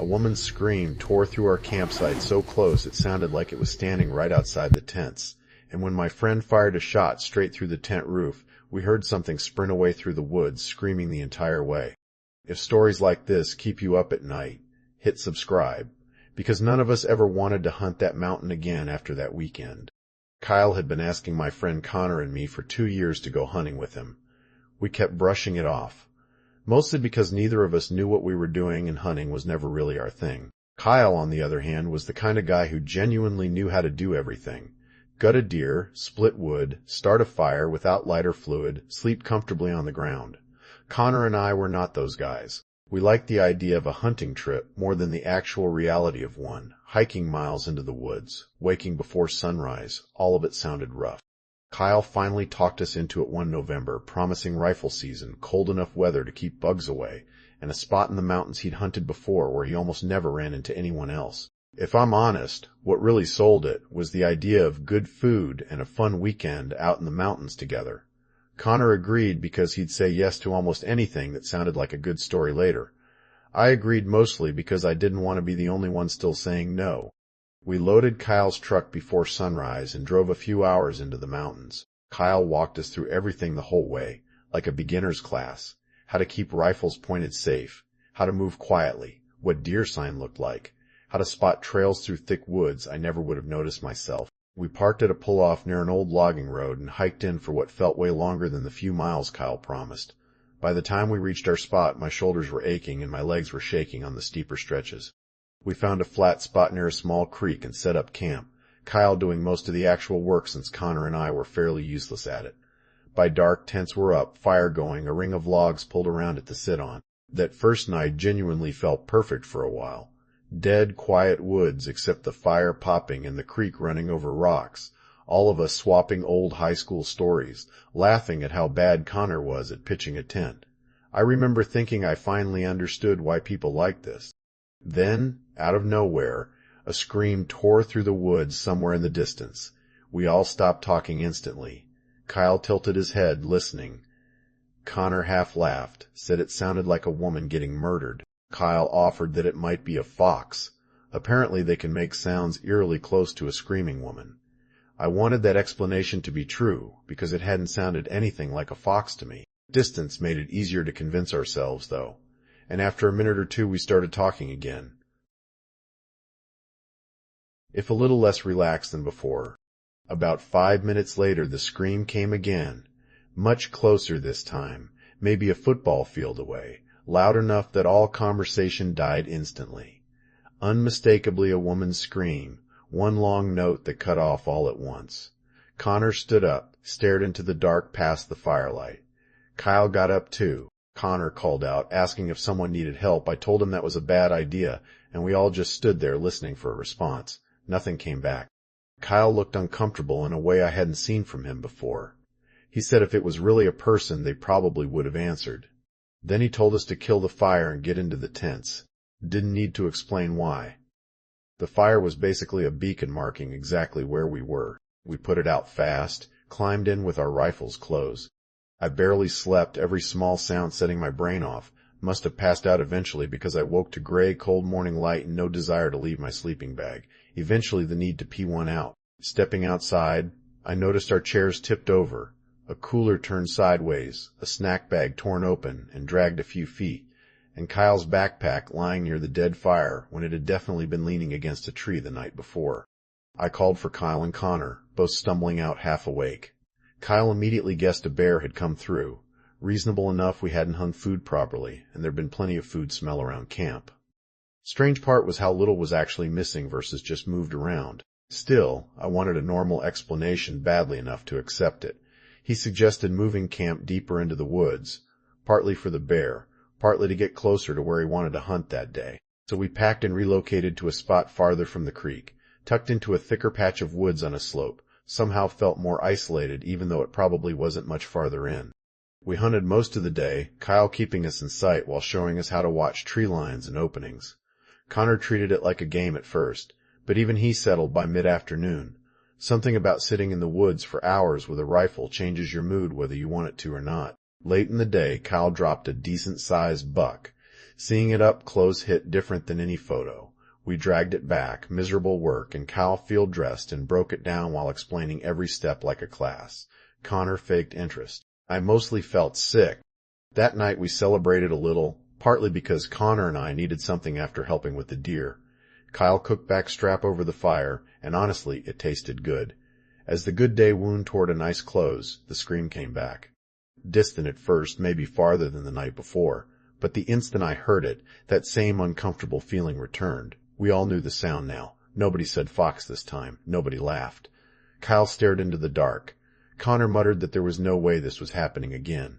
A woman's scream tore through our campsite so close it sounded like it was standing right outside the tents, and when my friend fired a shot straight through the tent roof, we heard something sprint away through the woods, screaming the entire way. If stories like this keep you up at night, hit subscribe, because none of us ever wanted to hunt that mountain again after that weekend. Kyle had been asking my friend Connor and me for 2 years to go hunting with him. We kept brushing it off, mostly because neither of us knew what we were doing and hunting was never really our thing. Kyle, on the other hand, was the kind of guy who genuinely knew how to do everything. Gut a deer, split wood, start a fire without lighter fluid, sleep comfortably on the ground. Connor and I were not those guys. We liked the idea of a hunting trip more than the actual reality of one, hiking miles into the woods, waking before sunrise. All of it sounded rough. Kyle finally talked us into it one November, promising rifle season, cold enough weather to keep bugs away, and a spot in the mountains he'd hunted before where he almost never ran into anyone else. If I'm honest, what really sold it was the idea of good food and a fun weekend out in the mountains together. Connor agreed because he'd say yes to almost anything that sounded like a good story later. I agreed mostly because I didn't want to be the only one still saying no. We loaded Kyle's truck before sunrise and drove a few hours into the mountains. Kyle walked us through everything the whole way, like a beginner's class. How to keep rifles pointed safe, how to move quietly, what deer sign looked like, how to spot trails through thick woods I never would have noticed myself. We parked at a pull-off near an old logging road and hiked in for what felt way longer than the few miles Kyle promised. By the time we reached our spot, my shoulders were aching and my legs were shaking on the steeper stretches. We found a flat spot near a small creek and set up camp, Kyle doing most of the actual work since Connor and I were fairly useless at it. By dark, tents were up, fire going, a ring of logs pulled around it to sit on. That first night genuinely felt perfect for a while. Dead, quiet woods except the fire popping and the creek running over rocks, all of us swapping old high school stories, laughing at how bad Connor was at pitching a tent. I remember thinking I finally understood why people liked this. Then, out of nowhere, a scream tore through the woods somewhere in the distance. We all stopped talking instantly. Kyle tilted his head, listening. Connor half laughed, said it sounded like a woman getting murdered. Kyle offered that it might be a fox. Apparently they can make sounds eerily close to a screaming woman. I wanted that explanation to be true, because it hadn't sounded anything like a fox to me. Distance made it easier to convince ourselves, though, and after a minute or two we started talking again. If a little less relaxed than before. About 5 minutes later the scream came again, much closer this time, maybe a football field away. Loud enough that all conversation died instantly. Unmistakably a woman's scream, one long note that cut off all at once. Connor stood up, stared into the dark past the firelight. Kyle got up too. Connor called out, asking if someone needed help. I told him that was a bad idea, and we all just stood there listening for a response. Nothing came back. Kyle looked uncomfortable in a way I hadn't seen from him before. He said if it was really a person, they probably would have answered. Then he told us to kill the fire and get into the tents. Didn't need to explain why. The fire was basically a beacon marking exactly where we were. We put it out fast, climbed in with our rifles closed. I barely slept, every small sound setting my brain off. Must have passed out eventually because I woke to gray, cold morning light and no desire to leave my sleeping bag. Eventually the need to pee one out. Stepping outside, I noticed our chairs tipped over. A cooler turned sideways, a snack bag torn open and dragged a few feet, and Kyle's backpack lying near the dead fire when it had definitely been leaning against a tree the night before. I called for Kyle and Connor, both stumbling out half awake. Kyle immediately guessed a bear had come through. Reasonable enough we hadn't hung food properly, and there'd been plenty of food smell around camp. Strange part was how little was actually missing versus just moved around. Still, I wanted a normal explanation badly enough to accept it. He suggested moving camp deeper into the woods, partly for the bear, partly to get closer to where he wanted to hunt that day. So we packed and relocated to a spot farther from the creek, tucked into a thicker patch of woods on a slope, somehow felt more isolated even though it probably wasn't much farther in. We hunted most of the day, Kyle keeping us in sight while showing us how to watch tree lines and openings. Connor treated it like a game at first, but even he settled by mid-afternoon. Something about sitting in the woods for hours with a rifle changes your mood whether you want it to or not. Late in the day, Kyle dropped a decent-sized buck, Seeing it up close hit different than any photo. We dragged it back, miserable work, and Kyle field-dressed and broke it down while explaining every step like a class. Connor faked interest. I mostly felt sick. That night we celebrated a little, partly because Connor and I needed something after helping with the deer. Kyle cooked backstrap over the fire, and honestly, it tasted good. As the good day wound toward a nice close, the scream came back. Distant at first, maybe farther than the night before, but the instant I heard it, that same uncomfortable feeling returned. We all knew the sound now. Nobody said fox this time. Nobody laughed. Kyle stared into the dark. Connor muttered that there was no way this was happening again.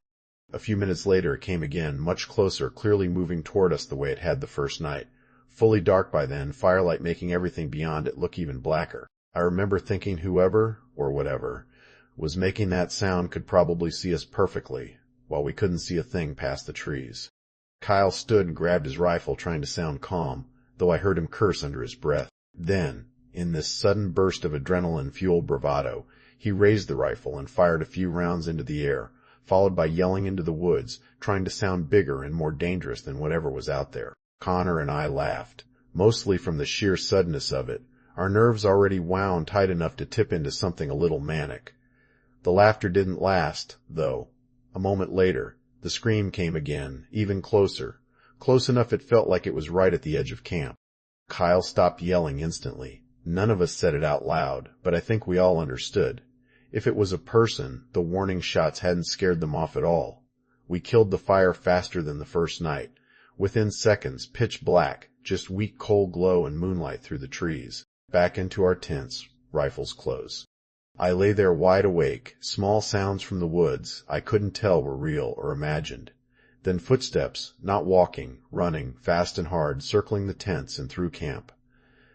A few minutes later it came again, much closer, clearly moving toward us the way it had the first night. Fully dark by then, firelight making everything beyond it look even blacker. I remember thinking whoever, or whatever, was making that sound could probably see us perfectly, while we couldn't see a thing past the trees. Kyle stood and grabbed his rifle, trying to sound calm, though I heard him curse under his breath. Then, in this sudden burst of adrenaline-fueled bravado, he raised the rifle and fired a few rounds into the air, followed by yelling into the woods, trying to sound bigger and more dangerous than whatever was out there. Connor and I laughed, mostly from the sheer suddenness of it, our nerves already wound tight enough to tip into something a little manic. The laughter didn't last, though. A moment later, the scream came again, even closer, close enough it felt like it was right at the edge of camp. Kyle stopped yelling instantly. None of us said it out loud, but I think we all understood. If it was a person, the warning shots hadn't scared them off at all. We killed the fire faster than the first night. Within seconds, pitch black, just weak cold glow and moonlight through the trees. Back into our tents, rifles close. I lay there wide awake, small sounds from the woods I couldn't tell were real or imagined. Then footsteps, not walking, running, fast and hard, circling the tents and through camp.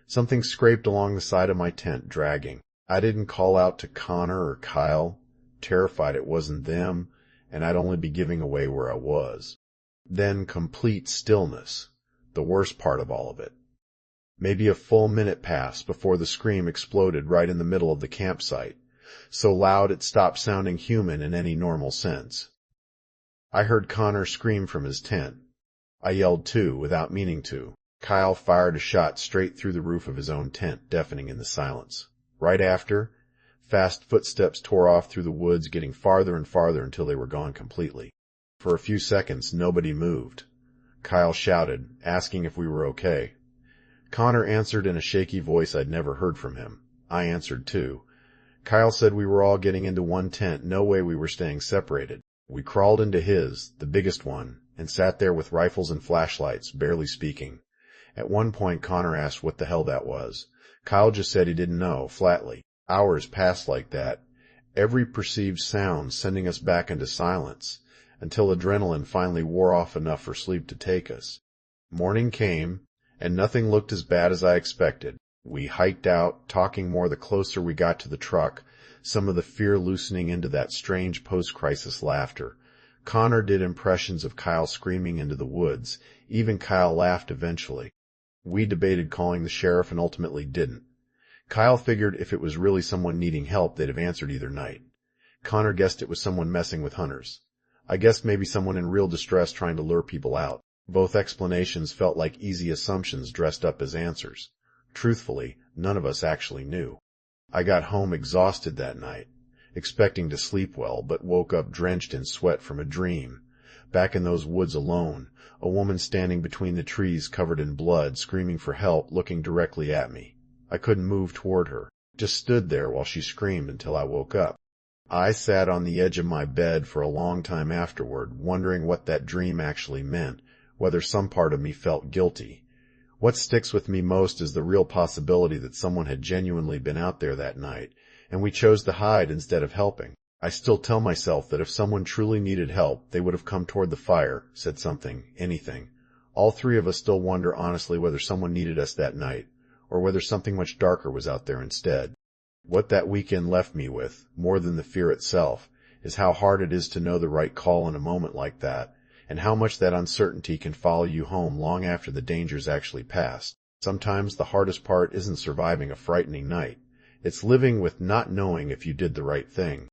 Something scraped along the side of my tent, dragging. I didn't call out to Connor or Kyle, terrified it wasn't them, and I'd only be giving away where I was. Then complete stillness, the worst part of all of it. Maybe a full minute passed before the scream exploded right in the middle of the campsite, so loud it stopped sounding human in any normal sense. I heard Connor scream from his tent. I yelled too, without meaning to. Kyle fired a shot straight through the roof of his own tent, deafening in the silence. Right after, fast footsteps tore off through the woods, getting farther and farther until they were gone completely. For a few seconds, nobody moved. Kyle shouted, asking if we were okay. Connor answered in a shaky voice I'd never heard from him. I answered too. Kyle said we were all getting into one tent, no way we were staying separated. We crawled into his, the biggest one, and sat there with rifles and flashlights, barely speaking. At one point Connor asked what the hell that was. Kyle just said he didn't know, flatly. Hours passed like that, every perceived sound sending us back into silence, until adrenaline finally wore off enough for sleep to take us. Morning came, and nothing looked as bad as I expected. We hiked out, talking more the closer we got to the truck, some of the fear loosening into that strange post-crisis laughter. Connor did impressions of Kyle screaming into the woods. Even Kyle laughed eventually. We debated calling the sheriff and ultimately didn't. Kyle figured if it was really someone needing help, they'd have answered either night. Connor guessed it was someone messing with hunters. I guessed maybe someone in real distress trying to lure people out. Both explanations felt like easy assumptions dressed up as answers. Truthfully, none of us actually knew. I got home exhausted that night, expecting to sleep well, but woke up drenched in sweat from a dream. Back in those woods alone, a woman standing between the trees covered in blood, screaming for help, looking directly at me. I couldn't move toward her, just stood there while she screamed until I woke up. I sat on the edge of my bed for a long time afterward, wondering what that dream actually meant, whether some part of me felt guilty. What sticks with me most is the real possibility that someone had genuinely been out there that night, and we chose to hide instead of helping. I still tell myself that if someone truly needed help, they would have come toward the fire, said something, anything. All three of us still wonder honestly whether someone needed us that night, or whether something much darker was out there instead. What that weekend left me with, more than the fear itself, is how hard it is to know the right call in a moment like that, and how much that uncertainty can follow you home long after the danger's actually passed. Sometimes the hardest part isn't surviving a frightening night. It's living with not knowing if you did the right thing.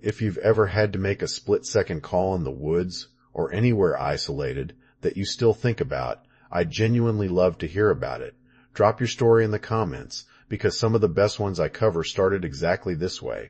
If you've ever had to make a split-second call in the woods, or anywhere isolated, that you still think about. I'd genuinely love to hear about it. Drop your story in the comments, because some of the best ones I cover started exactly this way.